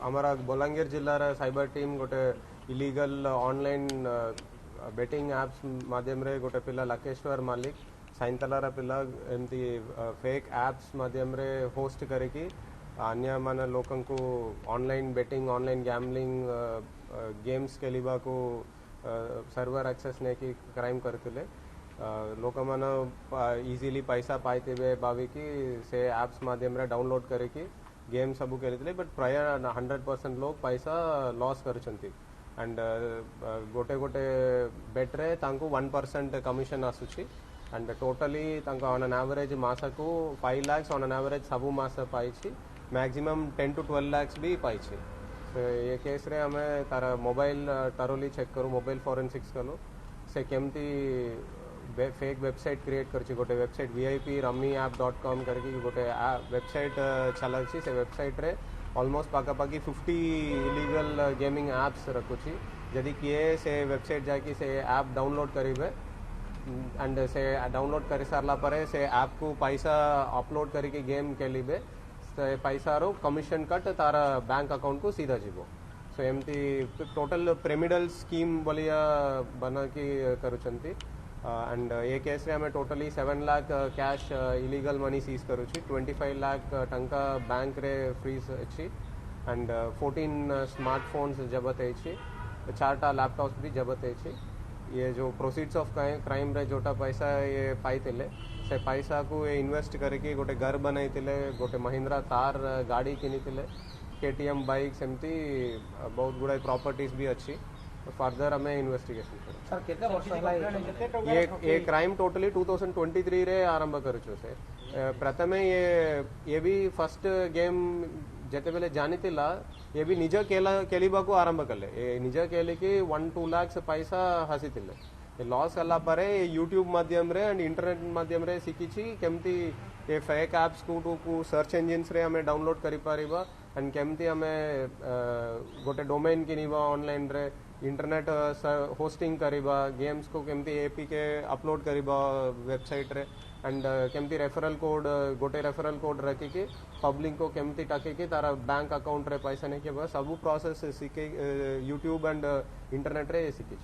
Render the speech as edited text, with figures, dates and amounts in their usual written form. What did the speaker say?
हमारा Balangir जिल्लार cyber team गोटे illegal online betting apps माध्यम रे गोटे पिला लकेश्वर मालिक साइंतलार पिला एमती फेक एप्स माध्यम रे होस्ट करके अन्य मान लोकन को online betting online gambling games खेलवा को सर्वर एक्सेस ने की क्राइम करते लोक मान इजीली पैसा पाइते भाविकी से एप्स माध्यम रे डाउनलोड करके गेम सबू खेलते बट प्राय 100% लोग पैसा लॉस करछंती एंड गोटे गोटे बेट रे तांको 1% कमिशन आसुची एंड टोटली तांको ऑन एन एवरेज मास को 5 lakhs ऑन एन एवरेज सबू मास पाइछि मैक्सिमम 10 to 12 lakhs भी पाइछि तो ये केस रे हमें तार मोबाइल टरोली चेक करू मोबाइल फोरेंसिक्स कलो से केमती फेक वेबसाइट क्रिएट करछि गोटे वेबसाइट viprummyapp.com करके गोटे वेबसाइट चलाछि से वेबसाइट रे ऑलमोस्ट पाखापाखि 50 इलीगल गेमिंग एप्स रखुछि यदि किए से वेबसाइट जाकि से ऐप डाउनलोड करिवे एंड से डाउनलोड कर सारला परे से ऐप को पैसा अपलोड करके गेम खेलिबे से पैसा रो कमिशन कट तारा बैंक अकाउंट को सीधा जीवो सो एमती टोटल पिरामिडल स्कीम बोलिया बना की करूछंती एंड ये केस रे हमें totally 7 lakh cash illegal money seize करूछि 25 लाख टंका बैंक रे फ्रीज अछि एंड 14 स्मार्टफोन्स जबत अछि 4टा लैपटॉप्स भी जबत अछि ये जो प्रोसीड्स ऑफ क्राइम रे जोटा पैसा ये पाइतिले से पैसा को ये इन्वेस्ट करके गोटे घर बनाइतिले गोटे महिंद्रा थार गाड़ी किनितिले KTM बाइक सेमती बहुत गुड़ा प्रॉपर्टीज भी अच्छी फर्दर हमें इन्वेस्टिगेशन सर केते वर्ष होला ये क्राइम टोटली 2023 रे आरंभ करूछु से प्रथमे ये भी फर्स्ट गेम जेते बेले जानितिला ये भी निज केलिबा को आरंभ कले ये निज केली की 1-2 लाख पैसा हसितिले ये लॉस कला परे यूट्यूब माध्यम रे एंड इंटरनेट माध्यम रे सिकिछि केमती ये फेक एप्स को सर्च इंजिन्स रे हमें डाउनलोड करि पारिबा एंड केमती हमें गोटे डोमेन किनिबा ऑनलाइन रे इंटरनेट होस्टिंग करिबा गेम्स को केमती एपीके अपलोड करिबा वेबसाइट रे एंड केमती रेफरल कोड गोटे रेफरल कोड रखी के पब्लिक को केमती टाके के तारा बैंक अकाउंट रे पैसा नहीं के सब प्रोसेस सीखे यूट्यूब एंड इंटरनेट रे सीखी